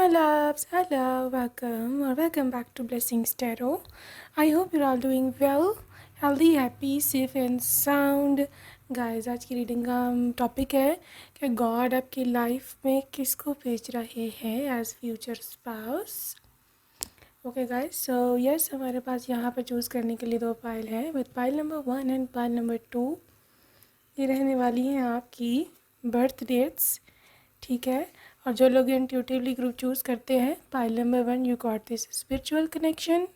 my loves, hello, welcome or welcome back to Blessings Tarot. I hope you're all doing well, healthy, happy, safe and sound. Guys आज की reading का topic है कि God आपकी life में किसको भेज रहे हैं as future spouse. Okay guys, so yes हमारे पास यहाँ पर चूज़ करने के लिए दो पाइल हैं with pile number 1 and pile number 2. ये रहने वाली हैं आपकी बर्थ डेट्स, ठीक है. और जो लोग इंट्यूटिवली ग्रुप चूज़ करते हैं, pile number 1 you got this spiritual connection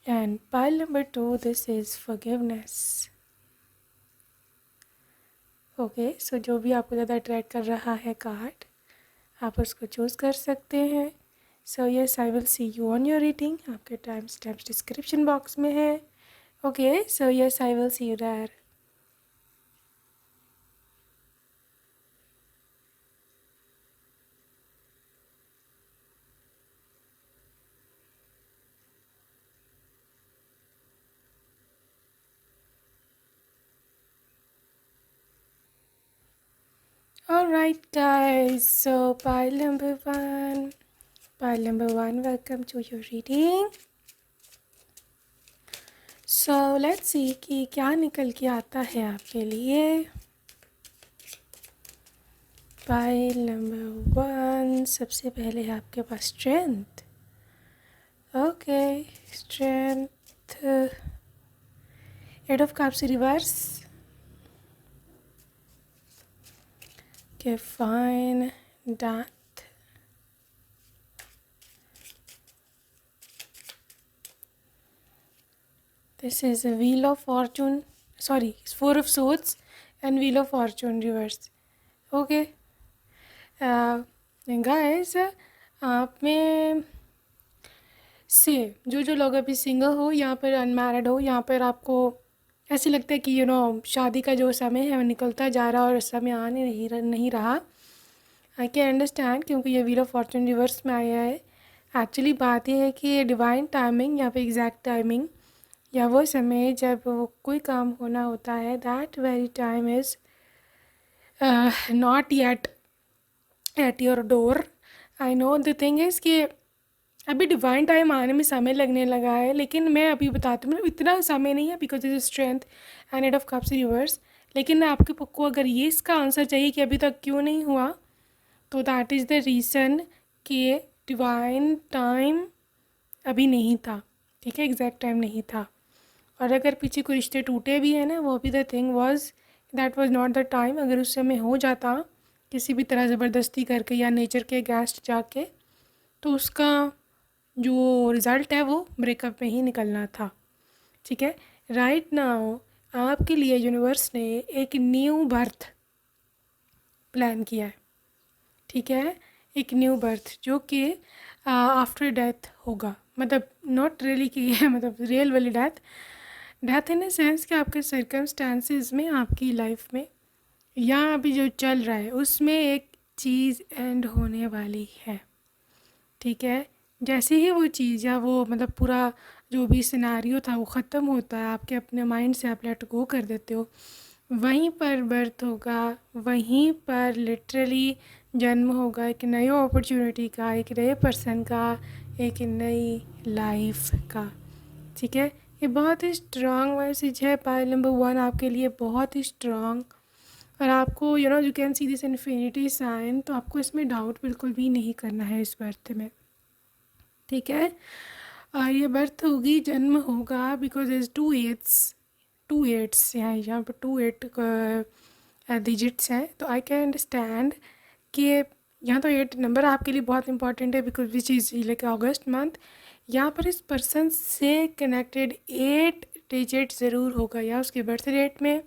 and pile number 2 this is forgiveness. Okay, so जो भी आपको ज़्यादा अट्रैक्ट कर रहा है कार्ड, आप उसको चूज़ कर सकते हैं. So yes, I will see you on your reading. आपके टाइम स्टैम्प्स डिस्क्रिप्शन बॉक्स में है. Okay, so yes, I will see you there. Alright guys, so pile number 1, welcome to your reading. So let's see कि क्या निकल के आता है आपके लिए. पाइल नंबर 1 सबसे पहले है आपके पास strength. Okay, strength, eight of cups reverse. Okay, fine, death. This is a wheel of fortune. Sorry, it's 4 of swords and wheel of fortune reverse. Okay. Guys, आप में से जो लोग अभी सिंगल हो, यहाँ पर अनमैरिड हो, यहाँ पर आपको ऐसे लगता है कि शादी का जो समय है वो निकलता जा रहा और समय आने नहीं रहा. आई कैन अंडरस्टैंड, क्योंकि ये व्हील ऑफ फॉर्चून रिवर्स में आया है. एक्चुअली बात यह है कि डिवाइन टाइमिंग या फिर एग्जैक्ट टाइमिंग या वो समय जब वो कोई काम होना होता है, that very time is not yet at your door. I know the thing is कि अभी डिवाइन टाइम आने में समय लगने लगा है, लेकिन मैं अभी बताती हूँ इतना समय नहीं है because is strength and eight of cups reverse. लेकिन आपके को अगर ये इसका आंसर चाहिए कि अभी तक क्यों नहीं हुआ, तो दैट इज़ द रीज़न कि डिवाइन टाइम अभी नहीं था, ठीक है, एग्जैक्ट टाइम नहीं था. और अगर पीछे कोई रिश्ते टूटे भी हैं ना, वो भी the thing was that was not the time. अगर उस समय हो जाता किसी भी तरह ज़बरदस्ती करके या नेचर के अगेंस्ट जाके, तो उसका जो रिज़ल्ट है वो ब्रेकअप में ही निकलना था, ठीक है. राइट नाउ आपके लिए यूनिवर्स ने एक न्यू बर्थ प्लान किया है, ठीक है. एक न्यू बर्थ जो कि आफ्टर डेथ होगा, मतलब नॉट रियली की है, मतलब रियल वाली डेथ इन द सेंस कि आपके सर्कमस्टांसेस में, आपकी लाइफ में या अभी जो चल रहा है उसमें एक चीज़ एंड होने वाली है, ठीक है. जैसे ही वो चीज़ या वो मतलब पूरा जो भी सिनेरियो था वो ख़त्म होता है, आपके अपने माइंड से आप लेट गो कर देते हो, वहीं पर बर्थ होगा, वहीं पर लिटरली जन्म होगा एक नई अपॉर्चुनिटी का, एक नए पर्सन का, एक नई लाइफ का, ठीक है. ये बहुत ही स्ट्रॉन्ग मैसेज है. पाइल नंबर 1 आपके लिए बहुत ही स्ट्रॉन्ग. और आपको you can see this infinity sign, तो आपको इसमें डाउट बिल्कुल भी नहीं करना है इस बर्थ में, ठीक है. ये बर्थ होगी, जन्म होगा, बिकॉज इज 2 एट्स यहाँ पर 2 8 डिजिट्स हैं. तो आई कैन अंडरस्टैंड कि यहाँ तो 8 नंबर आपके लिए बहुत इंपॉर्टेंट है because which is like August month. यहाँ पर इस पर्सन से कनेक्टेड 8 डिजिट ज़रूर होगा, या उसके बर्थ डेट में,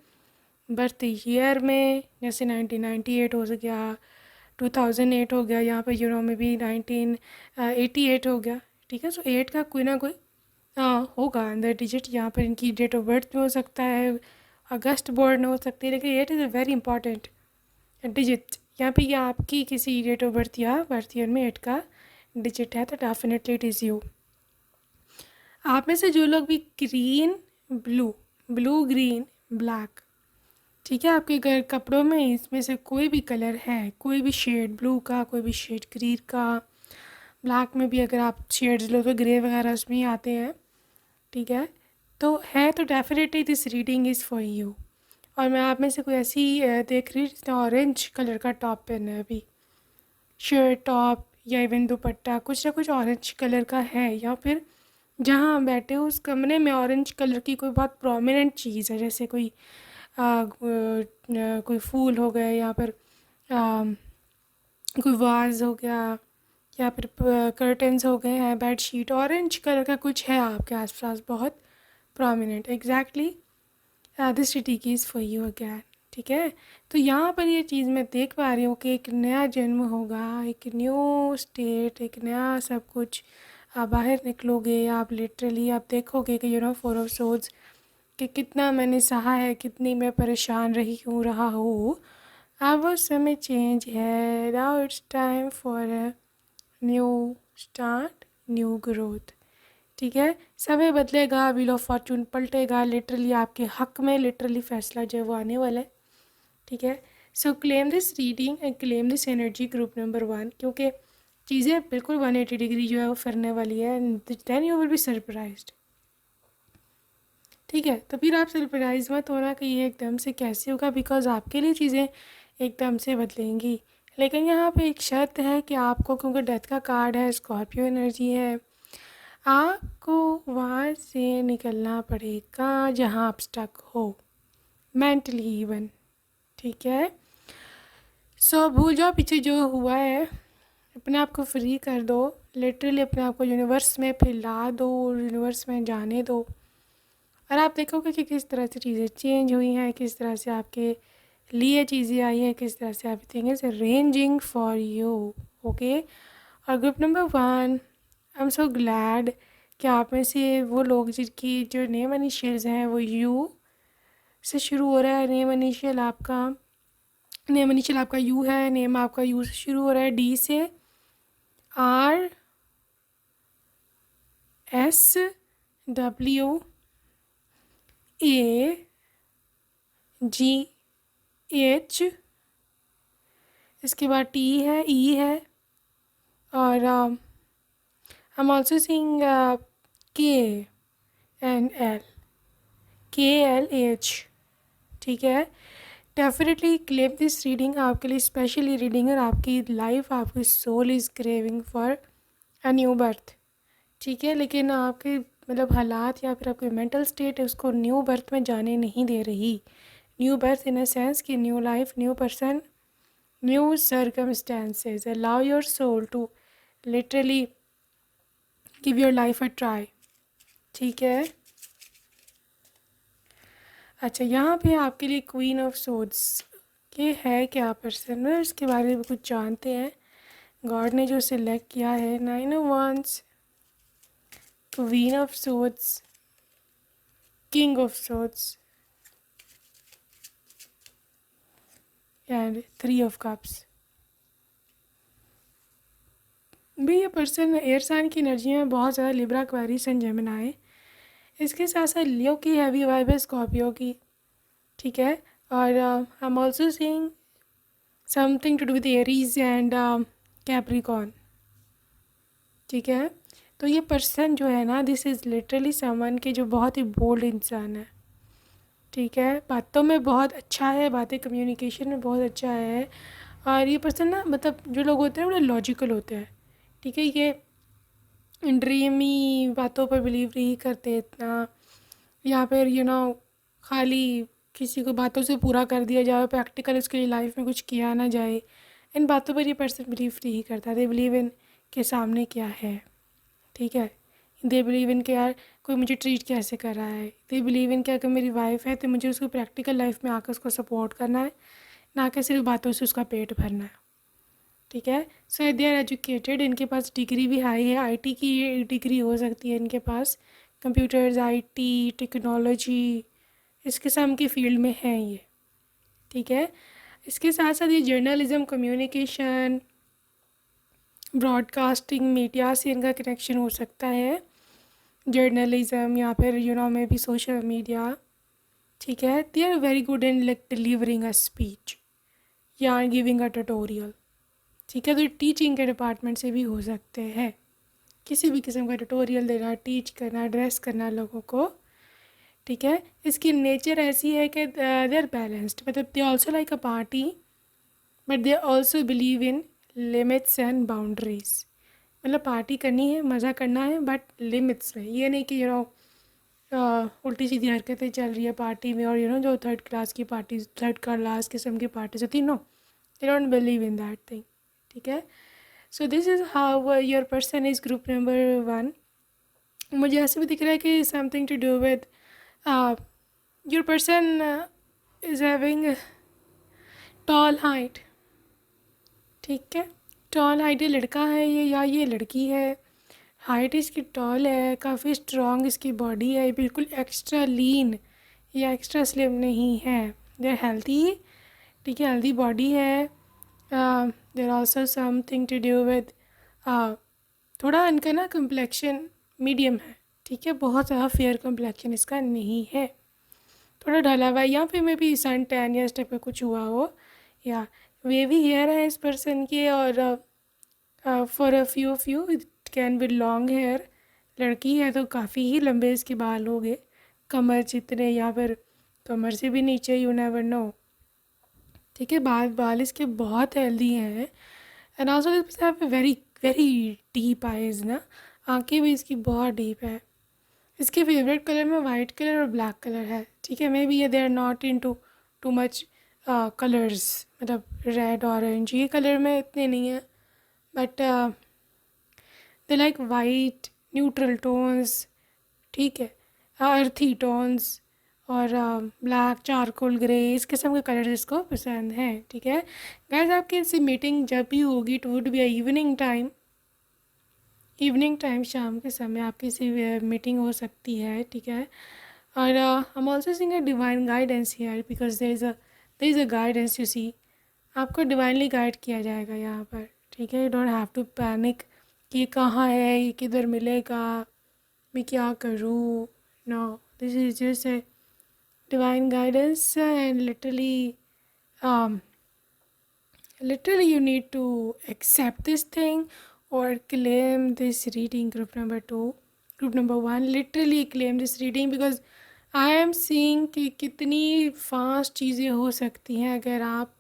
बर्थ ईयर में, जैसे 1998 हो गया, 2008 हो गया, यहाँ पर में भी 1988 हो गया, ठीक है. सो 8 का कोई ना कोई होगा अंदर डिजिट. यहाँ पर इनकी डेट ऑफ बर्थ में हो सकता है, अगस्त बोर्न हो सकती है, लेकिन 8 is a very important digit. यहाँ पे या आपकी किसी डेट ऑफ बर्थ या बर्थ ईयर में 8 का डिजिट है, तो डेफिनेटली इट इज़ यू. आप में से जो लोग भी ग्रीन, ब्लू, ग्रीन, ब्लैक, ठीक है, आपके घर कपड़ों में इसमें से कोई भी कलर है, कोई भी शेड ब्लू का, कोई भी शेड ग्रीन का, ब्लैक में भी अगर आप शेड्स लो तो ग्रे वगैरह उसमें ही आते हैं। ठीक है, तो है तो definitely this reading is for you. और मैं आप में से कोई ऐसी देख रही हूँ जिसने ऑरेंज कलर का टॉप पहना है अभी, शर्ट टॉप या इवन दुपट्टा कुछ ना कुछ ऑरेंज कलर का है, या फिर जहाँ आप बैठे हो उस कमरे में ऑरेंज कलर की कोई बहुत प्रोमिनेंट चीज़ है, जैसे कोई कोई फूल हो गए, या फिर आ, कोई वाज हो गया, या फिर कर्टन्स हो गए हैं, बेड शीट ऑरेंज कलर का कुछ है आपके आसपास बहुत प्रोमिनेंट। एग्जैक्टली दिस सिटी की इज़ फॉर यू अगैन। ठीक है, तो यहाँ पर ये चीज़ मैं देख पा रही हूँ कि एक नया जन्म होगा, एक न्यू स्टेट, एक नया सब कुछ। आप बाहर निकलोगे, आप लिटरली आप देखोगे कि फोर ऑफ सोर्ड्स कि कितना मैंने सहा है, कितनी मैं परेशान रहा हूँ। अब वो समय चेंज है, now it's time for a new start, new growth. ठीक है, समय बदलेगा, व्हील ऑफ फॉर्चून पलटेगा, लिटरली आपके हक में लिटरली फैसला जो है वो आने वाला है। ठीक है, सो claim this reading and claim this energy group number 1, क्योंकि चीज़ें बिल्कुल 180 डिग्री जो है वो फिरने वाली है, then you will be surprised. ठीक है, तो फिर आप सरप्राइज मत होना कि ये एकदम से कैसे होगा, बिकॉज आपके लिए चीज़ें एकदम से बदलेंगी। लेकिन यहाँ पे एक शर्त है कि आपको, क्योंकि डेथ का कार्ड है, स्कॉर्पियो एनर्जी है, आपको वहाँ से निकलना पड़ेगा जहाँ आप स्टक हो, मेंटली इवन। ठीक है, सो भूल जाओ पीछे जो हुआ है, अपने आप को फ्री कर दो, लिटरली अपने आप को यूनिवर्स में फैला दो, यूनिवर्स में जाने दो, और आप देखोगे कि किस तरह से चीज़ें चेंज हुई हैं, किस तरह से आपके लिए चीज़ें आई हैं, किस तरह से everything is arranging for you. Okay, और group number 1, I am so glad कि आप में से वो लोग जिनकी जो नेम इनिशियल्स हैं वो यू से शुरू हो रहा है, नेम इनिशियल आपका यू है, नेम आपका यू से शुरू हो रहा है, डी से, R S W A ji H, इसके बाद टी है, ई है, और आई एम ऑल्सो सीइंग के एंड एल, KLH। ठीक है, डेफिनेटली क्लेम दिस रीडिंग आपके लिए स्पेशली रीडिंग है, और आपकी लाइफ, आपकी soul is craving for a new birth. ठीक है, लेकिन आपके मतलब हालात या फिर आपकी मेंटल स्टेट उसको न्यू बर्थ में जाने नहीं दे रही। New birth in a sense कि new life, new person, new circumstances. Allow your soul to literally give your life a try. ठीक है, अच्छा, यहाँ पे आपके लिए क्वीन ऑफ सोर्ड्स, ये है क्या पर्सन, में इसके बारे में कुछ जानते हैं। गॉड ने जो सिलेक्ट किया है, 9 of wands, queen of swords, king of swords and 3 of cups. भी ये पर्सन एयर साइन की एनर्जी में बहुत ज़्यादा, लिब्रा, एक्वेरियस एंड जेमिनी। इसके साथ साथ लियो की हैवी वाइब है, स्कॉर्पियो की। ठीक है, और I am also seeing something to do with Aries and Capricorn. ठीक है, तो ये पर्सन जो है ना, दिस इज़ लिटरली समवन के जो बहुत ही बोल्ड इंसान है। ठीक है, बातों में बहुत अच्छा है, बातें कम्युनिकेशन में बहुत अच्छा है, और ये पर्सन ना, मतलब जो लोग होते हैं बड़े लॉजिकल होते हैं। ठीक है, ये ड्रीमी बातों पर बिलीव नहीं करते इतना, या फिर खाली किसी को बातों से पूरा कर दिया जाए, प्रैक्टिकल उसके लिए लाइफ में कुछ किया ना जाए, इन बातों पर ये पर्सन बिलीव नहीं करता। दे बिलीव इन के सामने क्या है। ठीक है, दे बिलीव इन के यार कोई मुझे ट्रीट कैसे कर रहा है। दे बिलीव इन कि अगर मेरी वाइफ है तो मुझे उसको प्रैक्टिकल लाइफ में आकर उसको सपोर्ट करना है, ना कि सिर्फ बातों से उसका पेट भरना है। ठीक है, सो दे आर एजुकेटेड, इनके पास डिग्री भी हाई है, आईटी की डिग्री हो सकती है इनके पास, कंप्यूटर्स, आईटी, टेक्नोलॉजी, इस किस्म की फील्ड में हैं ये। ठीक है, इसके साथ साथ ये जर्नलिज्म, कम्युनिकेशन, ब्रॉडकास्टिंग, मीडिया से इनका कनेक्शन हो सकता है। जर्नलिज्म या फिर में भी सोशल मीडिया, ठीक है, they are very good in like delivering a speech या गिविंग अ ट्यूटोरियल। ठीक है, तो टीचिंग के डिपार्टमेंट से भी हो सकते हैं, किसी भी किस्म का ट्यूटोरियल देना, टीच करना, एड्रेस करना लोगों को। ठीक है, इसकी नेचर ऐसी है कि दे आर बैलेंस्ड, मतलब they also like a party but they also believe in limits and boundaries. मतलब पार्टी करनी है, मज़ा करना है, बट लिमिट्स में। ये नहीं कि उल्टी सीधी हरकतें चल रही है पार्टी में, और जो थर्ड क्लास की पार्टी, थर्ड क्लास किस्म की पार्टी होती, no, they don't believe in that thing. ठीक है, so this is how your person is group number 1। मुझे ऐसे भी दिख रहा है कि something to do with your person is having tall height. ठीक है, टॉल हाइट, ये लड़का है ये या ये लड़की है। हाइट इसकी टॉल है, काफ़ी स्ट्रॉन्ग इसकी बॉडी है, बिल्कुल एक्स्ट्रा लीन या एक्स्ट्रा स्लिम नहीं है। They are healthy. ठीक है, हेल्दी बॉडी है। There also something to do with, थोड़ा इनका ना कम्प्लेक्शन मीडियम है। ठीक है, बहुत ज़्यादा फेयर कम्प्लेक्शन इसका नहीं है, थोड़ा ढला हुआ है, या फिर मे बी सन टैन या इस टाइप का कुछ हुआ हो, या वेवी हेयर है इस पर्सन के। और for a few it can be long hair. लड़की है तो काफ़ी ही लंबे इसके बाल हो गए, कमर जितने, या फिर कमर से भी नीचे, यू नेवर नो। ठीक है, बाल बाल इसके बहुत हेल्दी हैं। And also this have very very deep eyes ना, आंखें भी इसकी बहुत डीप है। इसके फेवरेट कलर में वाइट कलर और ब्लैक कलर है। ठीक है, maybe they are not in too much colours, मतलब रेड ऑरेंज ये कलर में इतने नहीं है, but they like white neutral tones. ठीक है, अर्थी टोन्स और ब्लैक चारकोल ग्रे, इस किस्म के कलर इसको पसंद हैं। ठीक है गाइस, आपकी इससे मीटिंग जब भी होगी it would be evening time. Evening time, शाम के समय आपकी सी मीटिंग हो सकती है। ठीक है, और I am also seeing a divine guidance here because there is a guidance, you see. आपको डिवाइनली गाइड किया जाएगा यहाँ पर। ठीक है, you don't have to panic कि ये कहाँ है, ये किधर मिलेगा, मैं क्या करूँ। No, this is just a divine guidance and literally you need to accept this thing or claim this reading. Group number 1, literally claim this reading because I am seeing कि कितनी फास्ट चीज़ें हो सकती हैं अगर आप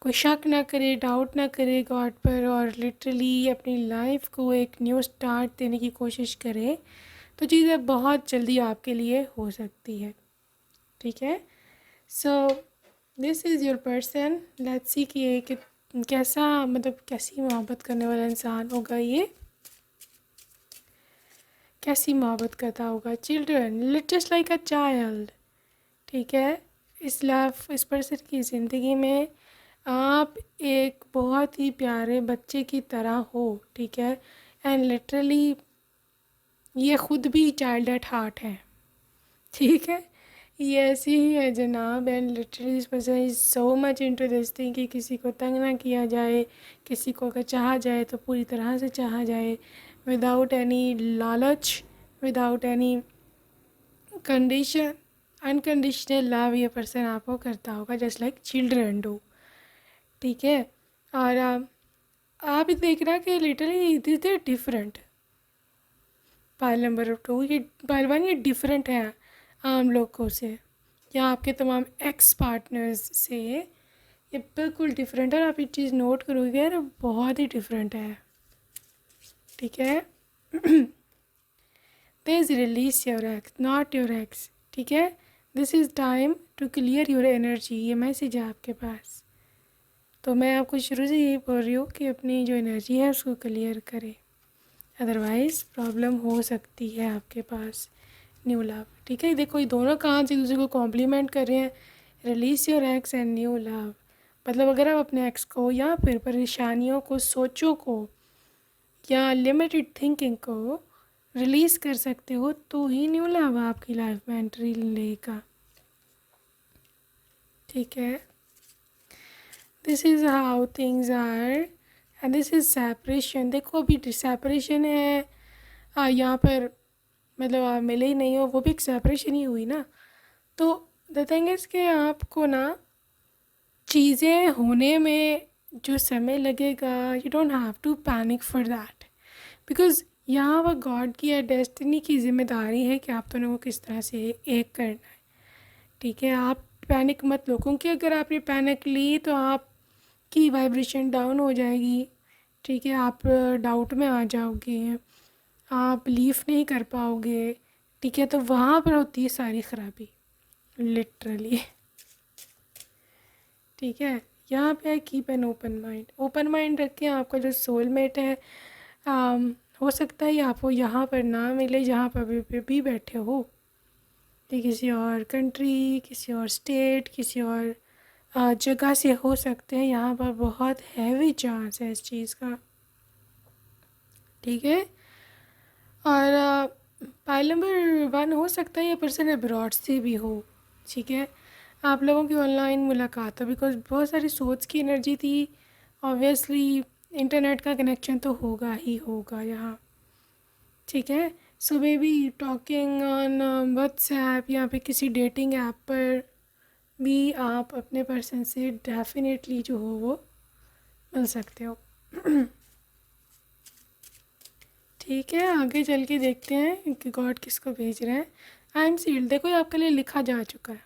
कोई शक ना करे, डाउट ना करे गॉड पर, और लिटरली अपनी लाइफ को एक न्यू स्टार्ट देने की कोशिश करें, तो चीज़ें बहुत जल्दी आपके लिए हो सकती है। ठीक है, so this is your person. Let's see कि ये कैसा, मतलब कैसी मोहब्बत करने वाला इंसान होगा, ये कैसी मोहब्बत करता होगा। Children, just like a child. ठीक है, इस पर्सन की ज़िंदगी में आप एक बहुत ही प्यारे बच्चे की तरह हो। ठीक है, एंड लिटरली ये ख़ुद भी चाइल्ड एट हार्ट है। ठीक है, ये ऐसी ही है जनाब। And literally this person is so much into this thing कि किसी को तंग ना किया जाए, किसी को अगर चाहा जाए तो पूरी तरह से चाहा जाए, विदाउट एनी लालच, without any condition. Unconditional love ये पर्सन आपको करता होगा, जस्ट लाइक चिल्ड्रन डू। ठीक है, और आप देख रहा कि literally this is different. Pile number 2, ये पाइल 1 ये डिफरेंट है आम लोगों से या आपके तमाम एक्स पार्टनर्स से, ये बिल्कुल डिफरेंट है। और आप ये चीज़ नोट करोगे यार, बहुत ही डिफरेंट है। ठीक है, this is release your ex, not your ex. ठीक है, this is time to clear your energy, ये मैसेज है आपके पास। तो मैं आपको शुरू से यही बोल रही हूँ कि अपनी जो एनर्जी है उसको क्लियर करें, अदरवाइज़ प्रॉब्लम हो सकती है आपके पास। न्यू लव, ठीक है, देखो ये दोनों कहाँ से दूसरे को कॉम्प्लीमेंट कर रहे हैं, release your x and new love. मतलब अगर आप अपने एक्स को या फिर परेशानियों को, सोचों को या लिमिटेड थिंकिंग को रिलीज़ कर सकते हो तो ही न्यू लव आपकी लाइफ में एंट्री लेगा। ठीक है, this is how things are and this is separation. देखो अभी सेपरेशन है यहाँ पर, मतलब आप मिले ही नहीं हो, वो भी एक सेपरेशन ही हुई ना। तो द थिंग इज़ कि आपको ना चीज़ें होने में जो समय लगेगा, you don't have to panic for that, because यहाँ पर गॉड की या डेस्टिनी की ज़िम्मेदारी है कि आप दोनों को किस तरह से एक करना है। ठीक है, आप पैनिक मत लो, क्योंकि अगर आपने पैनिक ली तो आपकी वाइब्रेशन डाउन हो जाएगी। ठीक है, आप डाउट में आ जाओगे, आप बिलीव नहीं कर पाओगे। ठीक है, तो वहाँ पर होती है सारी ख़राबी, लिटरली। ठीक है, यहाँ पे keep an open mind, open mind रखें। आपका जो सोलमेट है, हो सकता है आपको यहाँ पर ना मिले जहाँ पर भी बैठे हो, ये किसी और कंट्री, किसी और स्टेट, किसी और जगह से हो सकते हैं। यहाँ पर बहुत हैवी चांस है इस चीज़ का। ठीक है, और पाइल नंबर 1 हो सकता है ये पर्सन अब्रॉड से भी हो। ठीक है, आप लोगों की ऑनलाइन मुलाकात हो, बिकॉज बहुत सारी सोच की एनर्जी थी। ऑब्वियसली इंटरनेट का कनेक्शन तो होगा ही होगा यहाँ। ठीक है, so may be talking on WhatsApp या फिर किसी डेटिंग ऐप पर भी आप अपने पर्सन से डेफिनेटली जो हो वो मिल सकते हो। ठीक है, आगे चल के देखते हैं कि गॉड किसको भेज रहे हैं। आई एम सील्ड, देखो ये आपके लिए लिखा जा चुका है,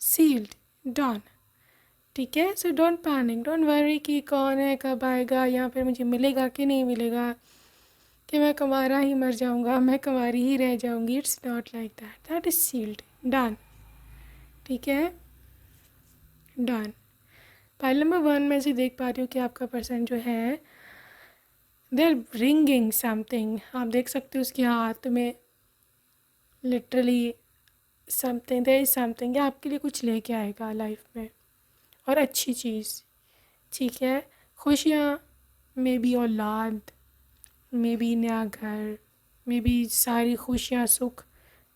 सील्ड, डन। ठीक है, so don't panic, don't worry कि कौन है, कब आएगा, या फिर मुझे मिलेगा कि नहीं मिलेगा, कि मैं कुंवारा ही मर जाऊंगा, मैं कुंवारी ही रह जाऊंगी। It's not like that, that is sealed, done. ठीक है, डन। पाइल नंबर 1 में से देख पा रही हूँ कि आपका पर्सन जो है दे आर ब्रिंगिंग समथिंग। आप देख सकते हो उसके हाथ में literally something, there is something, या आपके लिए कुछ लेके आएगा लाइफ में, और अच्छी चीज़। ठीक है, खुशियाँ, मे बी औलाद, मे बी नया घर, मे बी सारी खुशियाँ, सुख,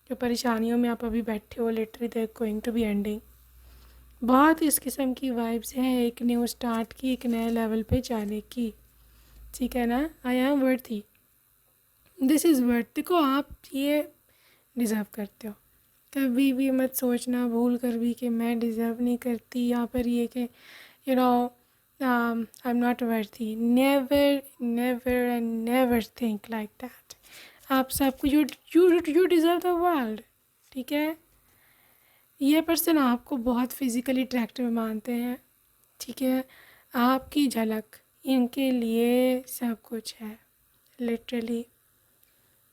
जो परेशानियों में आप अभी बैठे हो, literally they are going to be ending. बहुत इस किस्म की वाइब्स हैं एक न्यू स्टार्ट की, एक नए लेवल पे जाने की। ठीक है ना, I am worthy, this is worth. देखो आप ये डिज़र्व करते हो। कभी भी मत सोचना भूल कर भी कि मैं डिज़र्व नहीं करती, या पर ये कि you know I am not worthy. Never never and never think like that. आप सबको यू डिज़र्व द वर्ल्ड। ठीक है, ये पर्सन आपको बहुत फिज़िकली अट्रैक्टिव मानते हैं। ठीक है, आपकी झलक इनके लिए सब कुछ है, लिटरली।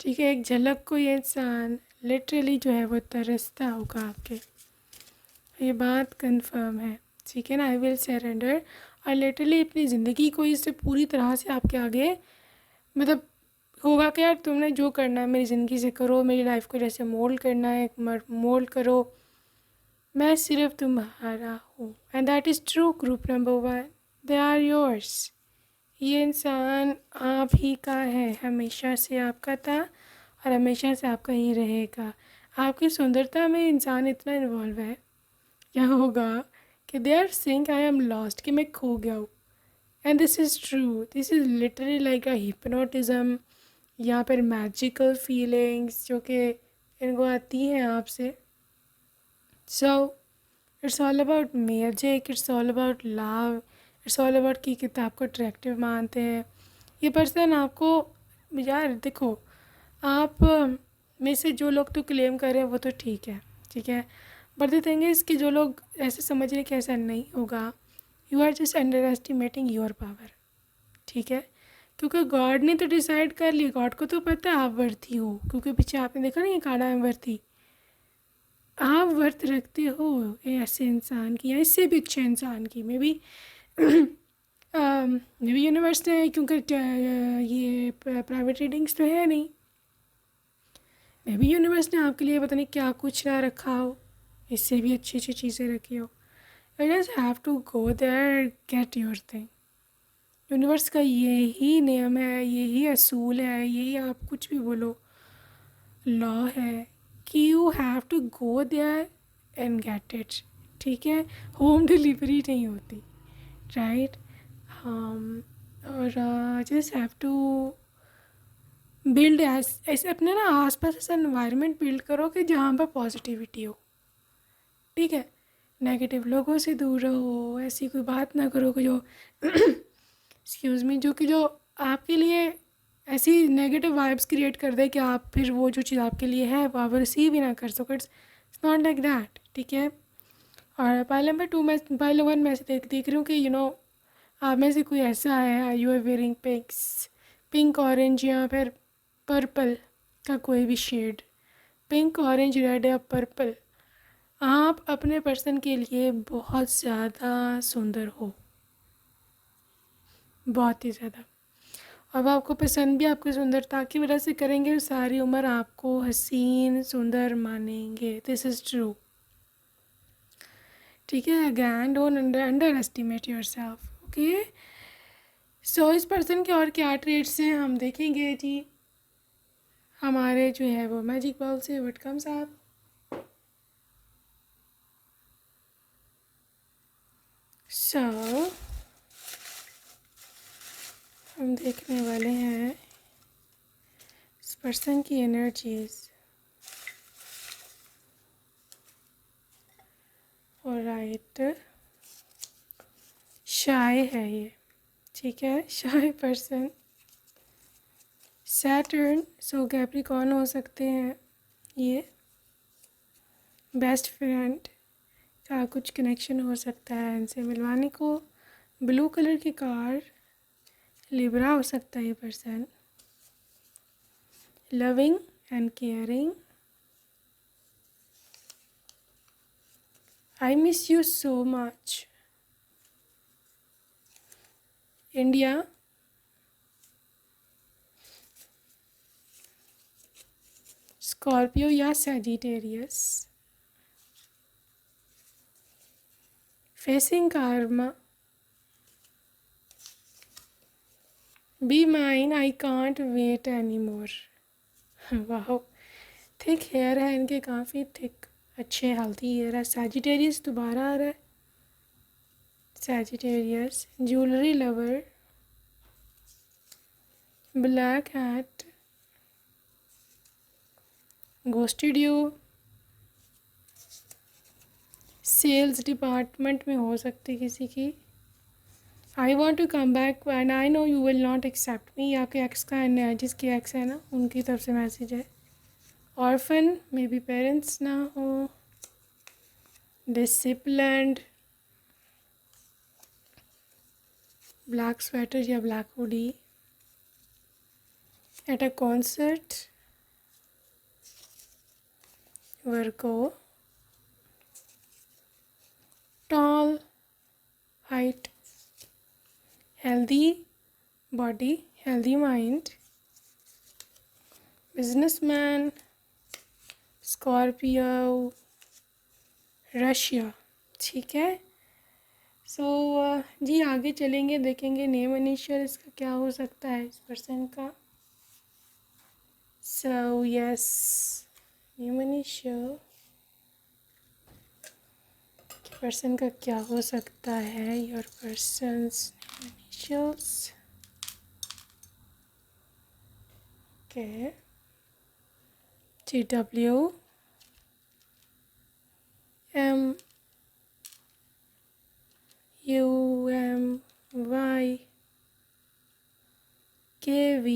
ठीक है, एक झलक को ये इंसान लिटरली जो है वो तरसता होगा आपके, ये बात कंफर्म है। ठीक है ना, आई विल सरेंडर, और लिटरली अपनी ज़िंदगी को इससे पूरी तरह से आपके आगे, मतलब होगा कि यार तुमने जो करना है मेरी ज़िंदगी से करो, मेरी लाइफ को जैसे मोल्ड करना है मोल्ड करो, मैं सिर्फ तुम्हारा हूँ। And that is true. Group number 1, they are yours. ये इंसान आप ही का है, हमेशा से आपका था और हमेशा से आपका ही रहेगा। आपकी सुंदरता में इंसान इतना इन्वॉल्व है या होगा कि they are saying I am lost, कि मैं खो गया हूँ। And this is true, this is literally like a hypnotism, या फिर मैजिकल फीलिंग्स जो कि इनको आती हैं आपसे। So it's all about magic, it's all about love, it's all about कि कितना आपको अट्रैक्टिव मानते हैं ये पर्सन आपको। यार देखो, आप में से जो लोग तो क्लेम कर रहे हैं वो तो ठीक है, ठीक है, बट द थिंग इज़ कि जो लोग ऐसे समझ रहे हैं कि ऐसा नहीं होगा, you are just underestimating your power. ठीक है, क्योंकि गॉड ने तो डिसाइड कर लिया, गॉड को तो पता है आप वर्थी हो, क्योंकि पीछे आपने देखा ना ये कार्ड है वर्थी। आप वर्थ रखते हो ऐसे इंसान की या इससे भी अच्छे इंसान की। मे बी यूनिवर्स ने, क्योंकि ये प्राइवेट रीडिंग्स तो है नहीं, मे बी यूनिवर्स ने आपके लिए पता नहीं क्या कुछ ना रखा हो, इससे भी अच्छी अच्छी चीज़ें रखी हो। You just have to go there, get your thing. Universe का यही नियम है, यही असूल है, यही आप कुछ भी बोलो लॉ है कि you have to go there and get it. ठीक है, होम डिलीवरी नहीं होती, राइट। और जस्ट हैव टू बिल्ड ऐसे अपने ना आसपास ऐसा एनवायरनमेंट बिल्ड करो कि जहाँ पर पॉजिटिविटी हो। ठीक है। नेगेटिव लोगों से दूर रहो, ऐसी कोई बात ना करो कि जो एक्सक्यूज़ मी, जो कि जो आपके लिए ऐसी नेगेटिव वाइब्स क्रिएट कर दे कि आप फिर वो जो चीज़ आपके लिए है वो आप रिसीव ही ना कर सको। इट्स नॉट लाइक दैट, ठीक है। और पाइल नंबर 2 में, पाइल 1 में से देख रही हूँ कि आप में से कोई ऐसा है, you are wearing pink orange या फिर पर्पल का कोई भी शेड, पिंक ऑरेंज रेड या पर्पल। आप अपने पर्सन के लिए बहुत ज़्यादा सुंदर हो, बहुत ही ज़्यादा। अब आपको पसंद भी आपकी सुंदरता की वजह से करेंगे, सारी उम्र आपको हसीन सुंदर मानेंगे। दिस इज़ ट्रू, ठीक है। Again don't under estimate your self, okay. So इस पर्सन के और क्या ट्रेड्स हैं हम देखेंगे जी। हमारे जो है वो मैजिक बॉल से व्हाट कम्स अप। सो हम देखने वाले हैं इस पर्सन की एनर्जीज। ऑलराइट, शाय है ये, ठीक है, शाय पर्सन। सैटर्न, सो कैप्रिकॉर्न हो सकते हैं ये। बेस्ट फ्रेंड का कुछ कनेक्शन हो सकता है इनसे मिलवाने को। ब्लू कलर की कार, लिब्रा हो सकता है ये person. Loving and caring, I miss you so much. India, Scorpio या Sagittarius. Facing karma, be mine, I can't wait any more. वाह, थिक हेयर है इनके, काफ़ी थिक, अच्छे हेल्थी हेयर है। सैजिटेरियस दोबारा आ रहा है। Sagittarius, jewellery lover, black hat, ghosted you. Sales department में हो सकती किसी की। I want to come back and I know you will not accept me, आपके एक्स का जिसकी एक्स है ना उनकी तरफ से मैसेज है। ऑर्फन, मे बी पेरेंट्स ना हो। डिसिप्लिन्ड, ब्लैक स्वेटर या black hoodie. At a concert, Virgo, tall, height, healthy body, healthy mind, businessman, Scorpio, Russia, ठीक है। सो जी आगे चलेंगे, देखेंगे नेम इनिशियल इसका क्या हो सकता है इस पर्सन का। So yes, name initial person का क्या हो सकता है। Your persons name initials, okay. TW, M, UM, Y, KV,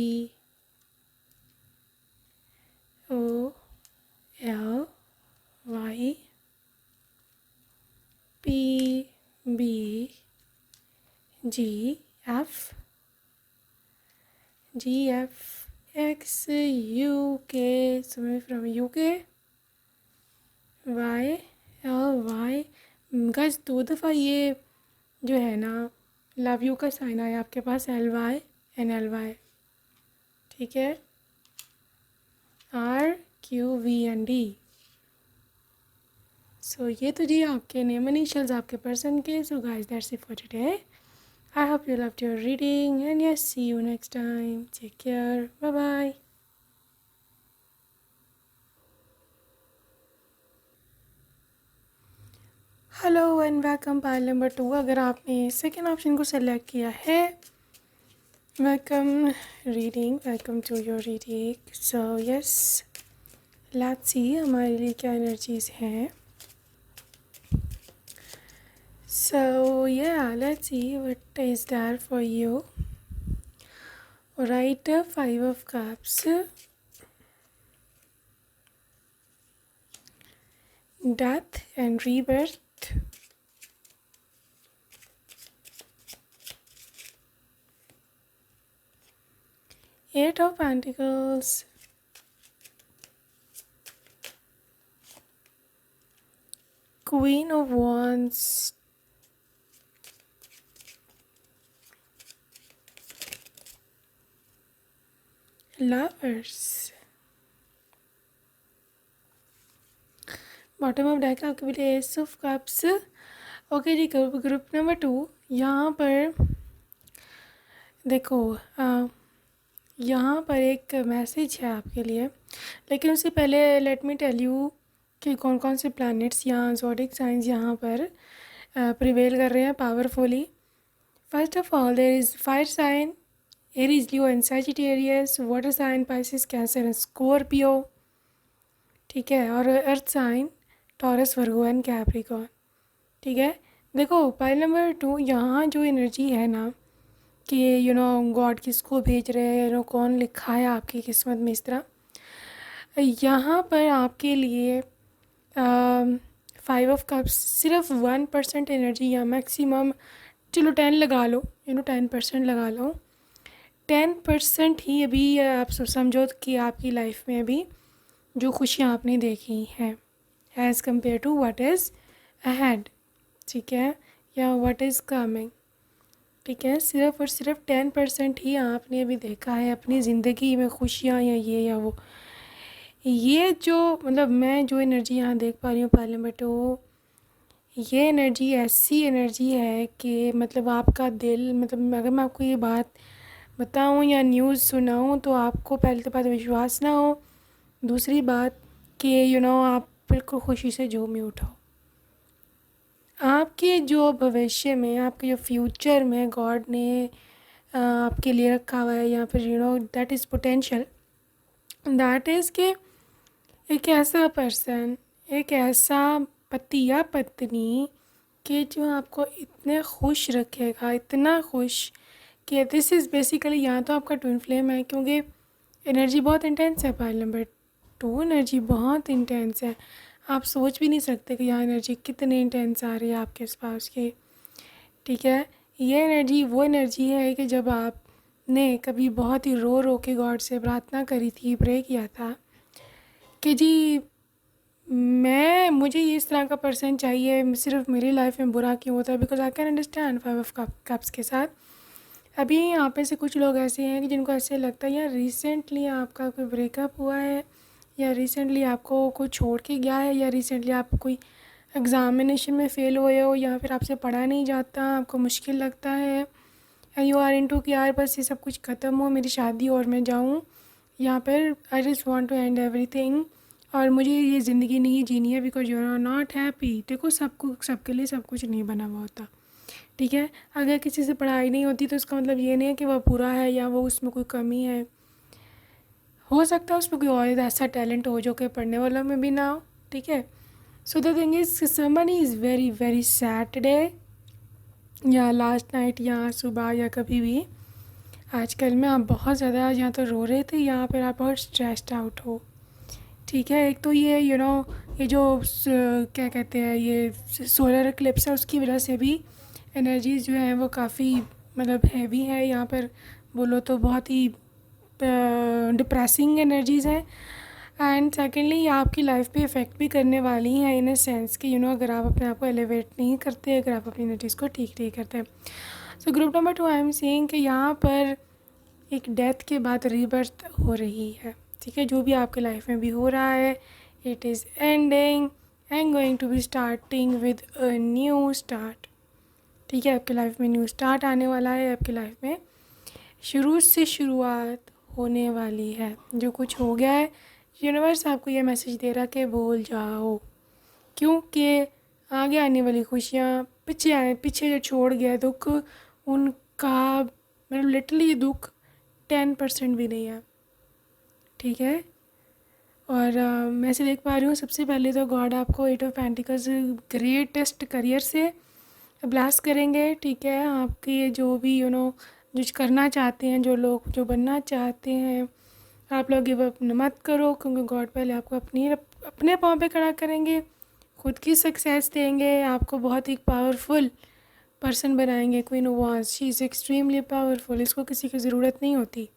OL, Y, PB, GF, X, UK, somewhere from UK, YLY। Guys 2 दफ़ा ये जो है ना लव यू का साइन आया आपके पास, LY एंड LY, ठीक है। RQVND। सो ये तो जी आपके नेम इनिशियल्स आपके पर्सन के। So guys that's it for today. I hope you loved your reading and yes, see you next time. Take care. Bye bye. Hello and welcome pile number 2। अगर आपने second option को select किया है, welcome reading, welcome to your reading. So yes, let's see हमारे लिए क्या energies हैं। So yeah, let's see what is there for you. Right, Five of Cups, death and rebirth, Eight of Pentacles, Queen of Wands, Lovers, bottom of deck आपके लिए ace of cups. Okay जी, group number 2। यहाँ पर देखो, यहाँ पर एक message है आपके लिए, लेकिन उससे पहले लेट मी टेल यू कि कौन कौन से प्लैनेट्स यहाँ ज़ोडिक साइंस यहाँ पर प्रिवेल कर रहे हैं powerfully. First of all there is fire sign Aries, Leo and Sagittarius, water sign Pisces, Cancer and Scorpio, ठीक है, और earth sign Taurus, Virgo and Capricorn, ठीक है। देखो पाइल नंबर 2, यहाँ जो एनर्जी है ना कि गॉड किसको भेज रहे हैं, कौन लिखा है आपकी किस्मत में इस तरह, यहाँ पर आपके लिए 5 ऑफ कप्स सिर्फ 1% एनर्जी या मैक्सिमम, चलो 10 लगा लो, 10% लगा लो, 10% ही अभी आप समझो कि आपकी लाइफ में अभी जो खुशियाँ आपने देखी हैं as compare to what is ahead, ठीक है, या व्हाट इज़ कमिंग, ठीक है। सिर्फ और सिर्फ 10% ही आपने अभी देखा है अपनी ज़िंदगी में खुशियाँ, या ये या वो। ये जो मतलब मैं जो एनर्जी यहाँ देख पा रही हूँ पहले, बट वो ये एनर्जी ऐसी एनर्जी है कि मतलब आपका दिल, मतलब अगर मैं आपको ये बात बताऊँ या न्यूज़ सुनाऊँ तो आपको पहले तो बात विश्वास ना हो, दूसरी बात कि आप बिल्कुल खुशी से झूम ही उठो। आपके जो भविष्य में, आपके जो फ्यूचर में गॉड ने आपके लिए रखा हुआ है, या फिर that is potential, that is कि एक ऐसा पर्सन, एक ऐसा पति या पत्नी कि जो आपको इतने खुश रखेगा, इतना खुश कि दिस इज़ बेसिकली, यहाँ तो आपका ट्विन फ्लेम है, क्योंकि एनर्जी बहुत इंटेंस है। पाइल नंबर 2 एनर्जी बहुत इंटेंस है, आप सोच भी नहीं सकते कि यहाँ एनर्जी कितनी इंटेंस आ रही है आपके पास की, ठीक है। ये एनर्जी वो एनर्जी है कि जब आपने कभी बहुत ही रो रो के गॉड से प्रार्थना करी थी, प्रे किया था कि जी मुझे इस तरह का पर्सन चाहिए, सिर्फ मेरी लाइफ में बुरा क्यों होता है, because I can understand 5 of cups के साथ। अभी यहाँ पे से कुछ लोग ऐसे हैं कि जिनको ऐसे लगता है यार रिसेंटली आपका कोई ब्रेकअप हुआ है, या रिसेंटली आपको कोई छोड़ के गया है, या रिसेंटली आप कोई एग्ज़ामिनेशन में फ़ेल हुए हो, या फिर आपसे पढ़ा नहीं जाता, आपको मुश्किल लगता है, एंड यू आर इनटू कि यार बस ये सब कुछ ख़त्म हो, मेरी शादी और मैं जाऊँ यहाँ पर, I just want to end everything, और मुझे ये ज़िंदगी नहीं जीनी है because you are not happy. देखो सबके लिए सब कुछ नहीं बना हुआ होता, ठीक है। अगर किसी से पढ़ाई नहीं होती तो इसका मतलब ये नहीं है कि वह बुरा है या वो उसमें कोई कमी है, हो सकता है उसमें कोई और ऐसा टैलेंट हो जो कि पढ़ने वालों में भी ना हो, ठीक है। So the thing is somebody is very very sad today, या लास्ट नाइट, या सुबह, या कभी भी आजकल में आप बहुत ज़्यादा या तो रो रहे थे, या फिर आप बहुत स्ट्रेस्ड आउट हो, ठीक है। एक तो ये ये जो क्या कहते हैं, ये सोलर इक्लिप्स है, उसकी वजह से भी एनर्जीज जो है वो काफ़ी मतलब हैवी है यहाँ पर, बोलो तो बहुत ही डिप्रेसिंग एनर्जीज़ हैं। एंड सेकेंडली ये आपकी लाइफ पे इफ़ेक्ट भी करने वाली हैं, इन अ सेंस कि अगर आप अपने आप को एलिवेट नहीं करते, अगर आप अपनी एनर्जीज़ को ठीक नहीं करते। So group number 2 I am saying कि यहाँ पर एक डेथ के बाद रीबर्थ हो रही है, ठीक है। जो भी आपके लाइफ में भी हो रहा है, it is ending and going to be starting with a new start, ठीक है। आपकी लाइफ में न्यू स्टार्ट आने वाला है, आपकी लाइफ में शुरू से शुरुआत होने वाली है। जो कुछ हो गया है, यूनिवर्स आपको ये मैसेज दे रहा कि भूल जाओ, क्योंकि आगे आने वाली खुशियाँ, पीछे जो छोड़ गया दुख, उनका मतलब लिटरली दुख 10% भी नहीं है, ठीक है। और मैं से देख पा रही हूँ सबसे पहले तो गॉड आपको 8 ऑफ पेंटिकल्स ग्रेटेस्ट करियर से ब्लास्ट करेंगे, ठीक है। आपके ये जो भी जो करना चाहते हैं, जो लोग जो बनना चाहते हैं, आप लोग गिव अप मत करो, क्योंकि गॉड पहले आपको अपने पाँव पे खड़ा करेंगे, खुद की सक्सेस देंगे, आपको बहुत ही पावरफुल पर्सन बनाएंगे। Queen of wands, she is extremely powerful. इसको किसी की ज़रूरत नहीं होती,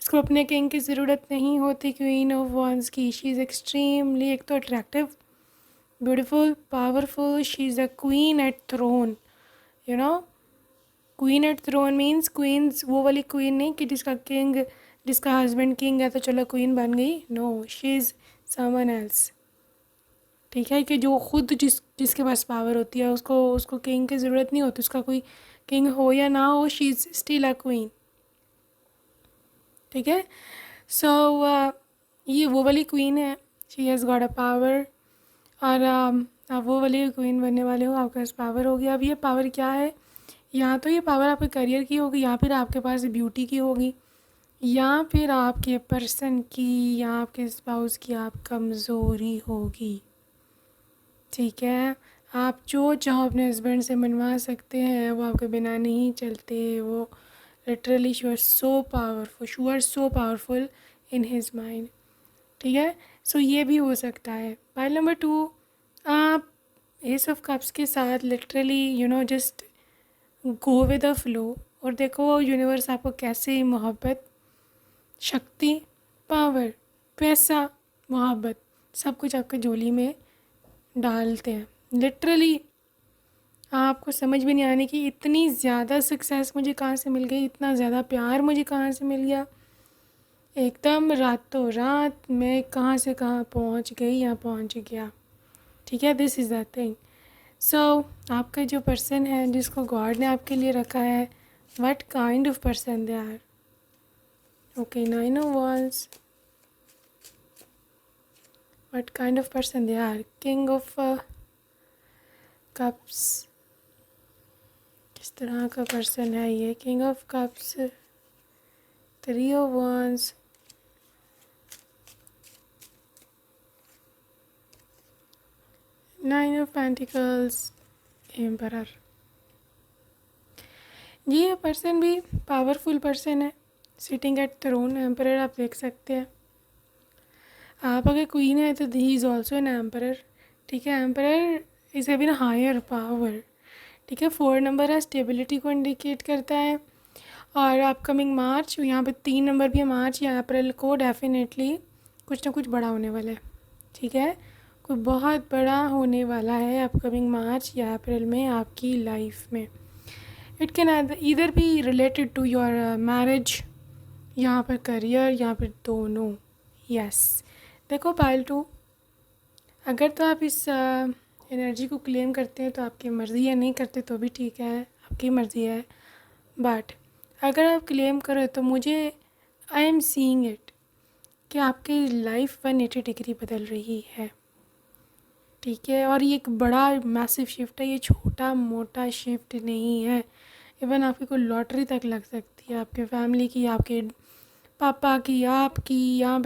इसको अपने किंग की ज़रूरत नहीं होती। क्वीन ऑफ वांड्स की, शी इज़ एक्सट्रीमली, एक तो attractive, beautiful, powerful, she is a queen at throne, you know. Queen at throne means queens वो वाली क्वीन नहीं कि जिसका हस्बैंड किंग है तो चलो क्वीन बन गई। No, she is someone else, ठीक है। कि जो खुद जिसके पास पावर होती है, उसको उसको किंग की ज़रूरत नहीं होती। उसका कोई किंग हो या ना हो, she is still a queen, ठीक है। सो ये वो वाली क्वीन है, she has got a power. और आप वो वाली क्वीन बनने वाले हो, आपके पास पावर हो गया। अब ये पावर क्या है? या तो ये पावर आपके करियर की होगी, या फिर आपके पास ब्यूटी की होगी, या फिर आपके पर्सन की या आपके स्पाउस की आप कमज़ोरी होगी, ठीक है। आप जो चाहो अपने हस्बैंड से मनवा सकते हैं, वो आपके बिना नहीं चलते। वो literally she are so powerful in his mind, ठीक है। सो ये भी हो सकता है। पाइल नंबर 2, आप एस ऑफ कप्स के साथ literally just go with the flow, और देखो यूनिवर्स आपको कैसे मोहब्बत, शक्ति, पावर, पैसा, मोहब्बत सब कुछ आपके झोली में डालते हैं। लिटरली आपको समझ भी नहीं आने की इतनी ज़्यादा सक्सेस मुझे कहाँ से मिल गई, इतना ज़्यादा प्यार मुझे कहाँ से मिल गया, एकदम रातों रात मैं कहाँ से कहाँ पहुँच गई या पहुँच गया, ठीक है। This is the thing. So आपका जो पर्सन है जिसको गॉड ने आपके लिए रखा है, what kind of person they are. Okay, 9 of wands, what kind of person they are. King of cups, किस तरह का पर्सन है ये? King of cups, 3 of wands, nine of pentacles, emperor. ये पर्सन भी पावरफुल पर्सन है, sitting at throne, emperor आप देख सकते हैं। आप अगर क्वीन है तो he is also an emperor, ठीक है। Emperor is having higher power, ठीक है। 4 नंबर है, स्टेबिलिटी को इंडिकेट करता है। और अपकमिंग मार्च, यहाँ पे 3 नंबर भी है, मार्च या अप्रैल को डेफिनेटली कुछ ना कुछ बड़ा होने वाला है, ठीक है। कोई बहुत बड़ा होने वाला है अपकमिंग मार्च या अप्रैल में आपकी लाइफ में। It can either be related to your marriage, यहाँ पर करियर, या फिर दोनों। यस, देखो पाइल 2, अगर तो आप इस एनर्जी को क्लेम करते हैं तो आपकी मर्ज़ी है, नहीं करते तो भी ठीक है, आपकी मर्ज़ी है। बट अगर आप क्लेम करो तो मुझे, आई एम सीइंग इट, कि आपकी लाइफ 180 डिग्री बदल रही है, ठीक है। और ये एक बड़ा मैसिव शिफ्ट है, ये छोटा मोटा शिफ्ट नहीं है। इवन आपकी कोई लॉटरी तक लग सकती है, आपके फैमिली की, आपके पापा की, आपकी, या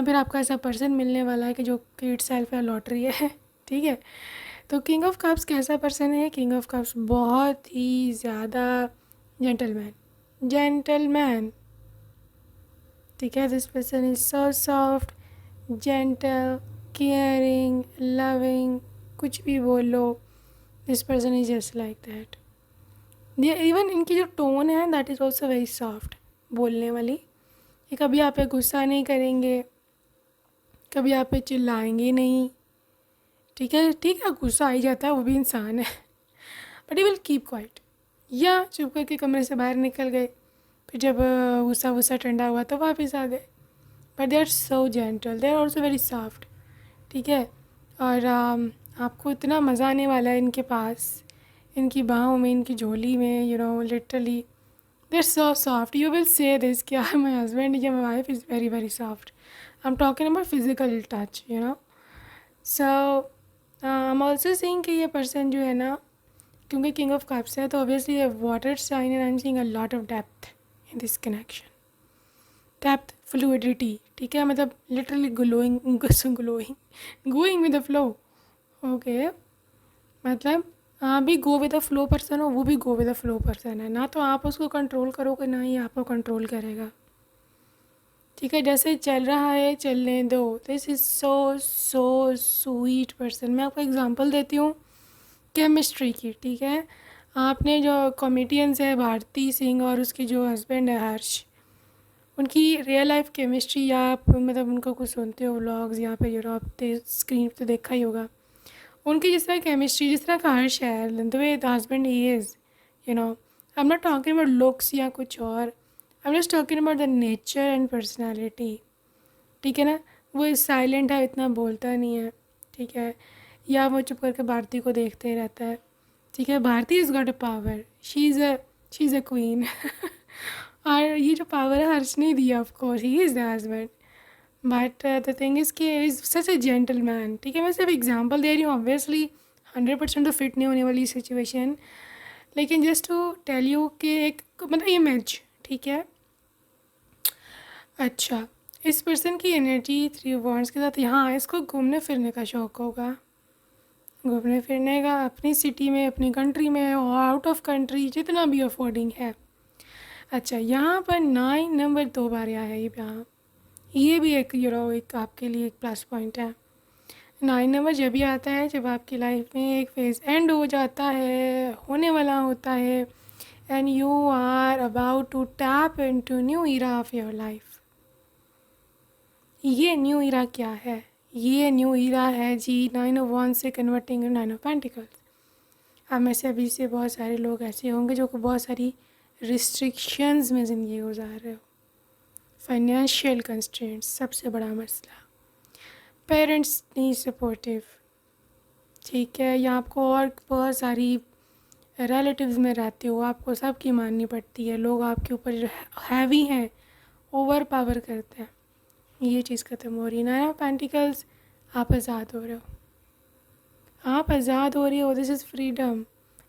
फिर आपका ऐसा पर्सन मिलने वाला है कि जो कि इट सेल्फ है लॉटरी है, ठीक है। तो किंग ऑफ कप्स कैसा पर्सन है? किंग ऑफ कप्स बहुत ही ज़्यादा जेंटलमैन, ठीक है। This person is so soft, gentle, caring, loving, कुछ भी बोलो, this person is just like that. ये इवन इनकी जो टोन है that is also very soft बोलने वाली। ये कभी आप पे गुस्सा नहीं करेंगे, कभी आप पे चिल्लाएंगे नहीं, ठीक है। ठीक है, गुस्सा आ ही जाता है, वो भी इंसान है, but he will keep quiet, या चुप करके कमरे से बाहर निकल गए, फिर जब गुस्सा वुस्सा ठंडा हुआ तो वापस आ गए। But they are so gentle, they are also very soft, ठीक है। और आपको इतना मज़ा आने वाला है इनके पास, इनकी बाहों में, इनकी झोली में, literally they are so soft. You will say this कि माई हस्बैंड या my wife is very very soft. I am talking about physical touch. So I am also seeing कि ये पर्सन जो है ना, क्योंकि किंग ऑफ कप्स है तो obviously water sign, and I am seeing a lot of depth in this connection, depth, fluidity, ठीक है। मतलब literally glowing going with the flow, okay. मतलब आप भी go with the flow person हो, वो भी go with the flow person है। ना तो आप उसको कंट्रोल करोगे, ना ही आपको कंट्रोल करेगा। ठीक है, जैसे चल रहा है चलने दो। This is so so sweet person. मैं आपको एग्जांपल देती हूँ केमिस्ट्री की। ठीक है, आपने जो कॉमेडियंस है भारती सिंह और उसके जो हस्बैंड है हर्ष, उनकी रियल लाइफ केमिस्ट्री, या आप मतलब उनको कुछ सुनते हो व्लॉग्स या फिर यूरो आप स्क्रीन पे तो देखा ही होगा। उनकी जिस तरह केमिस्ट्री, जिस तरह का हर्ष है, the way the husband he is, I am not talking about looks या कुछ और, I am just talking about the nature and personality. ठीक है ना, वो साइलेंट है, इतना बोलता नहीं है। ठीक है, या वो चुप करके भारती को देखते रहता है। ठीक है, Bharti is got a power, she is a queen. और ये जो पावर है हर्ष ने दिया, of course he is the husband, but the thing is कि is such a gentleman. ठीक है, मैं सिर्फ एग्जांपल दे रही हूँ, ऑब्वियसली 100% तो फिट नहीं होने वाली सिचुएशन, लेकिन जस्ट टू टेल यू कि एक मतलब इमेज। ठीक है, अच्छा, इस पर्सन की एनर्जी 3 वॉन्ट्स के साथ यहाँ, इसको घूमने फिरने का शौक़ होगा, घूमने फिरने का, अपनी सिटी में, अपनी कंट्री में और आउट ऑफ कंट्री, जितना भी अफोर्डिंग है। अच्छा, यहाँ पर 9 नंबर 2 बार आया है यहाँ, ये भी एक एक आपके लिए एक प्लस पॉइंट है। 9 नंबर जब भी आता है जब आपकी लाइफ में एक फेज़ एंड हो जाता है, होने वाला होता है, and you are about to tap into new era of your life. ये न्यू ईरा क्या है? ये न्यू ईरा है जी 9 ऑफ वॉन्ड्स से कन्वर्टिंग इन 9 ऑफ पेंटिकल्स। आप में से अभी से बहुत सारे लोग ऐसे होंगे जो को बहुत सारी रिस्ट्रिक्शंस में ज़िंदगी गुजार रहे हो। फाइनेंशियल कंस्ट्रेंट्स सबसे बड़ा मसला, पेरेंट्स नहीं सपोर्टिव। ठीक है, या आपको और बहुत सारी रिलेटिव्स में रहते हो, आपको सबकी माननी पड़ती है, लोग आपके ऊपर जो हैवी हैं, ओवर पावर करते हैं। ये चीज़ ख़त्म हो रही है ना पेंटिकल्स, आप आज़ाद हो रहे हो, आप आज़ाद हो रही हो। This is freedom,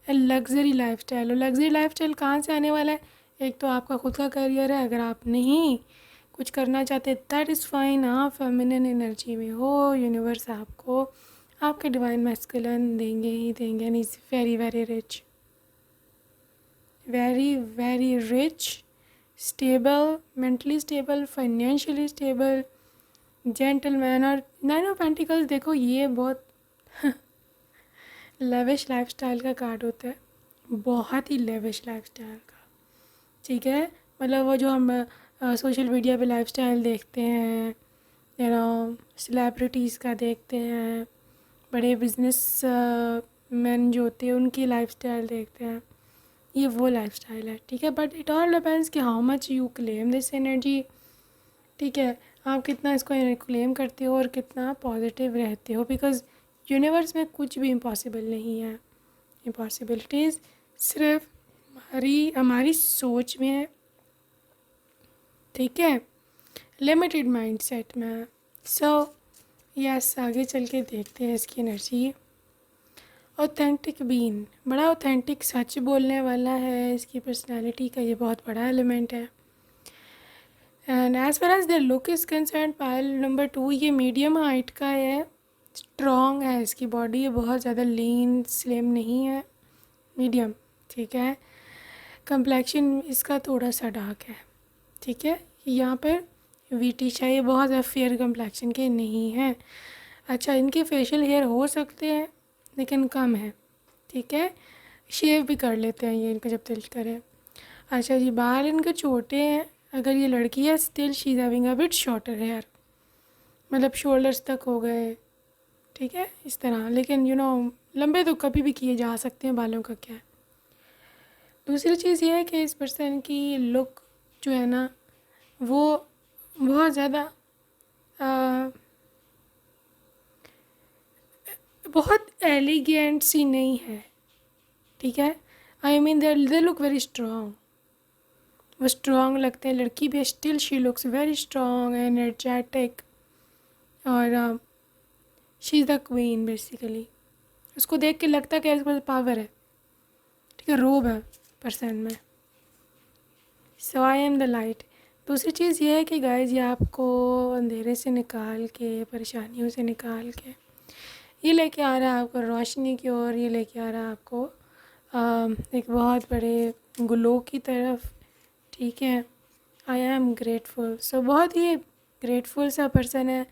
a luxury life style. और लग्जरी लाइफ स्टाइल कहाँ से आने वाला है? एक तो आपका खुद का करियर है, अगर आप नहीं कुछ करना चाहते दैट इज़ फाइन, आप फेमिनिन एनर्जी में हो, यूनिवर्स आपको आपके डिवाइन मैस्कुलिन देंगे ही देंगे, and is very very rich, very very rich, stable, mentally stable, financially stable, gentleman. और 9 ऑफ पेंटिकल्स देखो, ये बहुत लेविश लाइफस्टाइल का कार्ड होता है, बहुत ही लेविश लाइफस्टाइल का। ठीक है, मतलब वो जो हम सोशल मीडिया पे लाइफस्टाइल देखते हैं, सेलिब्रिटीज़ का देखते हैं, बड़े बिजनेस मैन जो होते हैं उनकी लाइफस्टाइल देखते हैं, ये वो लाइफस्टाइल है। ठीक है, बट इट ऑल डिपेंड्स कि how much you claim this energy. ठीक है, आप कितना इसको क्लेम करते हो और कितना पॉजिटिव रहते हो, बिकॉज यूनिवर्स में कुछ भी इम्पॉसिबल नहीं है। इम्पॉसिबिलिटीज़ सिर्फ हमारी हमारी सोच में है। ठीक है, लिमिटेड माइंडसेट में। सो यस, आगे चल के देखते हैं इसकी एनर्जी। ऑथेंटिक बीन, बड़ा ऑथेंटिक, सच बोलने वाला है, इसकी पर्सनालिटी का ये बहुत बड़ा एलिमेंट है। And as far as their look is concern, pile number 2 ये मीडियम हाइट का है, स्ट्रॉन्ग है इसकी बॉडी, ये बहुत ज़्यादा लीन स्लिम नहीं है, मीडियम। ठीक है, कंप्लेक्शन इसका थोड़ा सा डार्क है। ठीक है, यहाँ पर वीटिश है, ये बहुत ज़्यादा फेयर कंप्लेक्शन के नहीं हैं। अच्छा, इनके फेशियल हेयर हो सकते हैं लेकिन कम है। ठीक है, शेव भी कर लेते हैं ये इनका जब दिल करे। अच्छा जी, बाल इनके छोटे हैं, अगर ये लड़की है still she is having a bit shorter hair, मतलब शोल्डर्स तक हो गए। ठीक है, इस तरह, लेकिन लंबे तो कभी भी किए जा सकते हैं, बालों का क्या है। दूसरी चीज़ ये है कि इस पर्सन की लुक जो है ना, वो बहुत ज़्यादा बहुत एलिगेंट सी नहीं है। ठीक है, I mean they look very strong, वो स्ट्रॉन्ग लगते हैं, लड़की भी still she looks very strong, energetic, और she is the queen basically. उसको देख के लगता है कि इसके पास पावर है। ठीक है, रोब है पर्सन में। सो आई एम द लाइट। दूसरी चीज़ ये है कि गाइस, ये आपको अंधेरे से निकाल के, परेशानियों से निकाल के ये लेके आ रहा है आपको रोशनी की ओर, ये लेके आ रहा है आपको एक बहुत बड़े ग्लो की तरफ, ठीक है। आई एम ग्रेटफुल, सो बहुत ही ग्रेटफुल सा पर्सन है,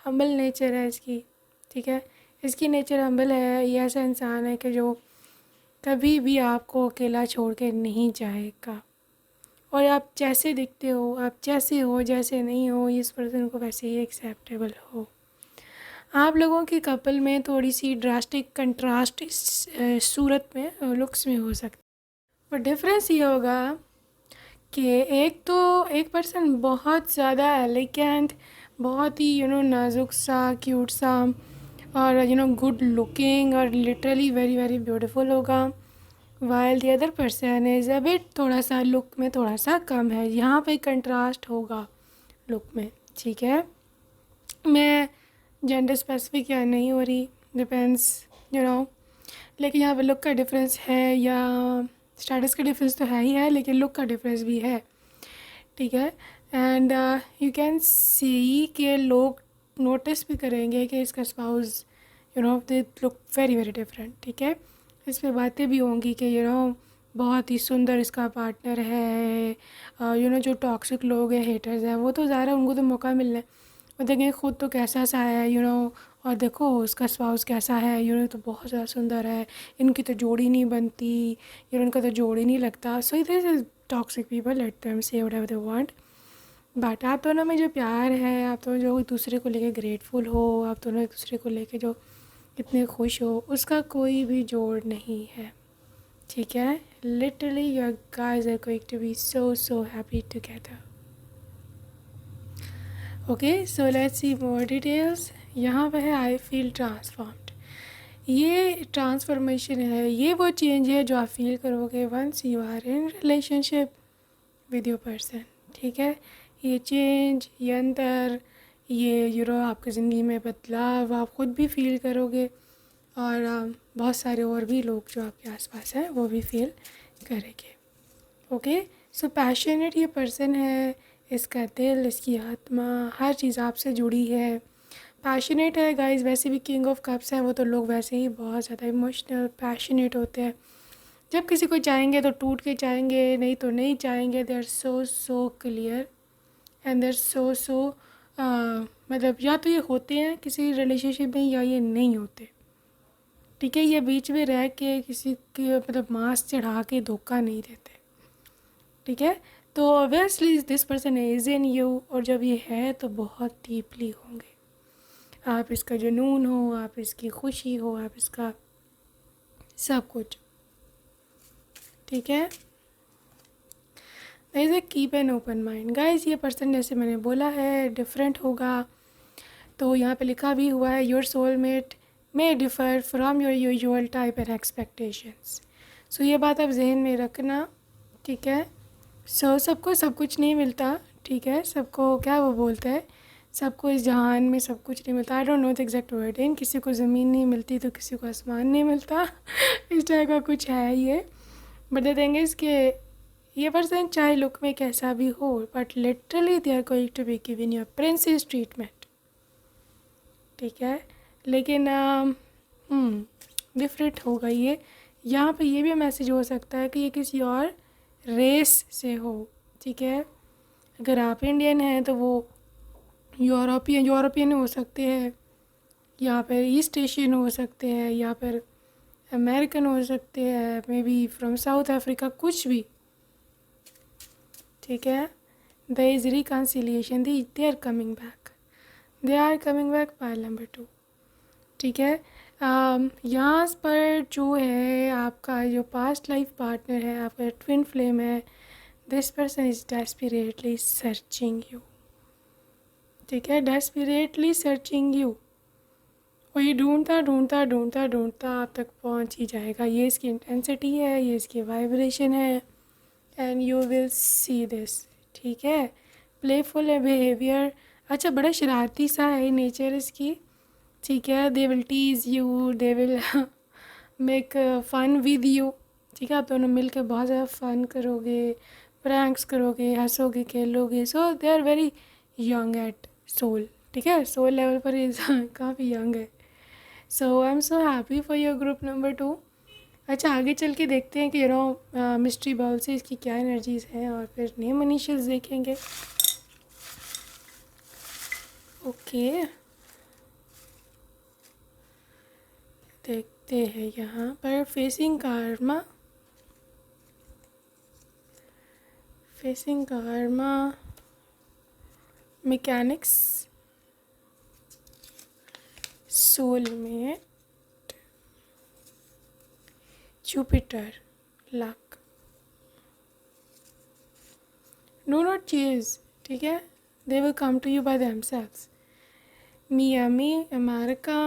हम्बल नेचर है इसकी, ठीक है। इसकी नेचर हम्बल है, ये ऐसा इंसान है कि जो कभी भी आपको अकेला छोड़ के नहीं जाएगा, और आप जैसे दिखते हो, आप जैसे हो, जैसे नहीं हो, इस पर्सन को वैसे ही एक्सेप्टेबल हो। आप लोगों की कपल में थोड़ी सी ड्रास्टिक कंट्रास्ट इस सूरत में लुक्स में हो सकता है, और डिफरेंस ये होगा कि एक तो एक पर्सन बहुत ज़्यादा एलिगेंट, बहुत ही नाजुक सा, क्यूट सा, और गुड लुकिंग और लिटरली वेरी वेरी ब्यूटीफुल होगा, while the other person is a bit थोड़ा सा लुक में थोड़ा सा कम है। यहाँ पे कंट्रास्ट होगा लुक में, ठीक है। मैं जेंडर स्पेसिफिक या नहीं हो रही, डिपेंड्स लेकिन यहाँ पे लुक का डिफरेंस है, या स्टेटस का डिफरेंस तो है ही है, लेकिन लुक का डिफरेंस भी है, ठीक है। एंड यू कैन सी कि लोग नोटिस भी करेंगे कि इसका स्पाउस दे लुक वेरी वेरी डिफरेंट, ठीक है। इस पे बातें भी होंगी कि बहुत ही सुंदर इसका पार्टनर है, जो टॉक्सिक लोग हैं, हेटर्स हैं, वो तो ज़्यादा उनको तो मौका मिलना है, और देखें खुद तो कैसा सा है, और देखो उसका स्पाउस कैसा है, तो बहुत ज़्यादा सुंदर है, इनकी तो जोड़ी नहीं बनती, इनका तो जोड़ी नहीं लगता। So this is toxic people, let them say whatever they want, but आप दोनों में जो प्यार है, आप दोनों जो एक दूसरे को लेके ग्रेटफुल हो, आप दोनों एक दूसरे को लेके जो इतने खुश हो, उसका कोई भी जोड़ नहीं है, ठीक है। Literally your guys are going to be so so happy together. Okay, so let's see more details. यहाँ पे है आई फील ट्रांसफॉर्म्ड। ये ट्रांसफॉर्मेशन है, ये वो चेंज है जो आप फील करोगे once you are in relationship with your person, ठीक है। ये चेंज, ये अंतर, ये आपकी ज़िंदगी में बदलाव आप ख़ुद भी फील करोगे, और बहुत सारे और भी लोग जो आपके आसपास हैं वो भी फील करेंगे। ओके, सो पैशनेट ये पर्सन है, इसका दिल, इसकी आत्मा, हर चीज़ आपसे जुड़ी है, पैशनेट है गाइस। वैसे भी किंग ऑफ कप्स है वो, तो लोग वैसे ही बहुत ज़्यादा इमोशनल पैशनेट होते हैं, जब किसी को चाहेंगे तो टूट के चाहेंगे, नहीं तो नहीं चाहेंगे। They are so so clear and they are so so मतलब या तो ये होते हैं किसी रिलेशनशिप में, या ये नहीं होते, ठीक है। ये बीच में रह के किसी के मतलब मांस चढ़ा के धोखा नहीं देते, ठीक है। तो obviously this person is in you, और जब ये है तो बहुत डीपली होंगे। आप इसका जुनून हो, आप इसकी खुशी हो, आप इसका सब कुछ, ठीक है। ऐसे keep an open mind guys. ये पर्सन जैसे मैंने बोला है डिफरेंट होगा, तो यहाँ पे लिखा भी हुआ है your soulmate may differ from your usual type and expectations. So ये बात आप जहन में रखना, ठीक है। सो सबको सब कुछ नहीं मिलता, ठीक है। सबको क्या वो बोलते हैं, सबको इस जहान में सब कुछ नहीं मिलता। I don't know the exact wording, किसी को ज़मीन नहीं मिलती तो किसी को आसमान नहीं मिलता इस टाइप का कुछ है ये। बट द थिंग इज़ कि ये पर्सन चाहे लुक में कैसा भी हो, but literally they are going to be giving your princess treatment, ठीक है। लेकिन डिफरेंट होगा ये। यहाँ पे ये भी मैसेज हो सकता है कि ये किसी और रेस से हो, ठीक है। अगर आप इंडियन हैं तो वो यूरोपियन हो सकते हैं, यहाँ पर ईस्ट एशियन हो सकते हैं, यहाँ पर अमेरिकन हो सकते हैं, may be from south Africa, कुछ भी, ठीक है। there is reconciliation, they are coming back pile number 2, ठीक है। यहाँ पर जो है आपका जो पास्ट लाइफ पार्टनर है, आपका ट्विन फ्लेम है, this person is desperately searching you, ठीक है। डेस्परेटली सर्चिंग यू, और ये ढूंढता आप तक पहुँच ही जाएगा। ये इसकी इंटेंसिटी है, ये इसकी वाइब्रेशन है, and you will see this, ठीक है। प्लेफुल है बिहेवियर, अच्छा बड़ा शरारती सा है नेचर इसकी, ठीक है। They will tease you, they will make fun with you, ठीक है। आप दोनों मिल के बहुत ज़्यादा फ़न करोगे, प्रैंक्स करोगे, हंसोगे, खेलोगे। So they are very young at soul, ठीक है। सोल लेवल पर ये काफ़ी यंग है। So I am so happy for your group number 2। अच्छा, आगे चल के देखते हैं कि मिस्ट्री बॉल से इसकी क्या एनर्जीज हैं, और फिर नेम इनिशियल्स देखेंगे। ओके, देखते हैं यहाँ पर facing karma, mechanics, soulmate, Jupiter, luck. Do not chase, ठीक है, they will come to you by themselves. Miami, America,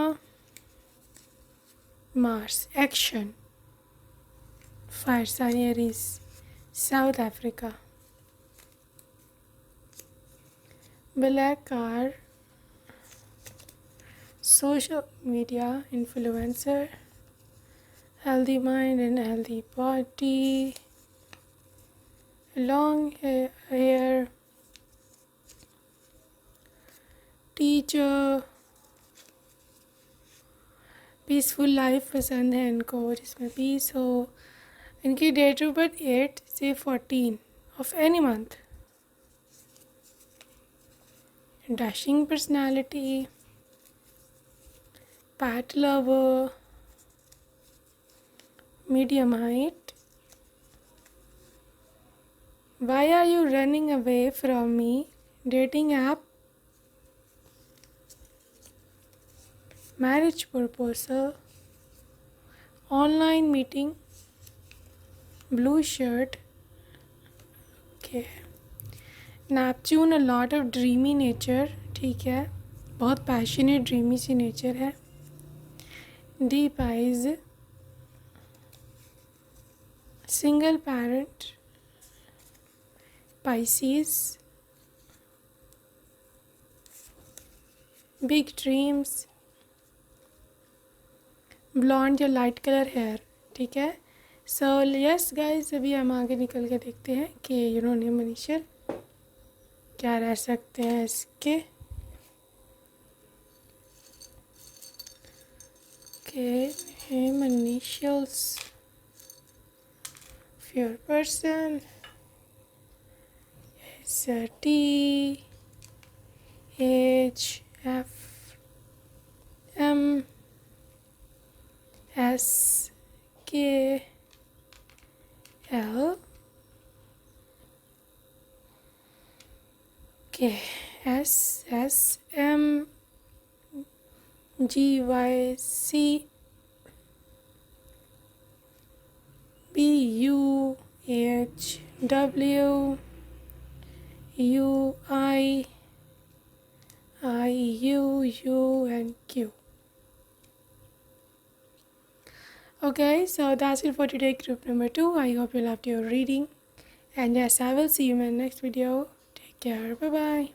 Mars, action, fire sign Aries, South Africa. Black car, social media influencer, healthy mind and healthy body, long hair, teacher, peaceful life पसंद है इनको, जिसमें piece हो। इनकी date of birth 8 से 14 of any month. Dashing personality, pet lover, medium height. Why are you running away from me, dating app, marriage proposal, online meeting, blue shirt. Okay, Neptune, a lot of dreamy nature, ठीक है, बहुत passionate dreamy sea nature है। Deep eyes, single parent, Pisces, big dreams, blonde या light colour hair, ठीक है। So yes guys, अभी हम आगे निकल के देखते हैं कि नेम इनिशियल क्या रह सकते हैं इसके। Okay, name initials of your person is T, H, F, M, S, K, L, K, S, S, M, G, Y, C, B, U, H, W, U, I, U, and Q. Okay, so that's it for today, group number 2. I hope you loved your reading. And yes, I will see you in my next video. Take care. Bye-bye.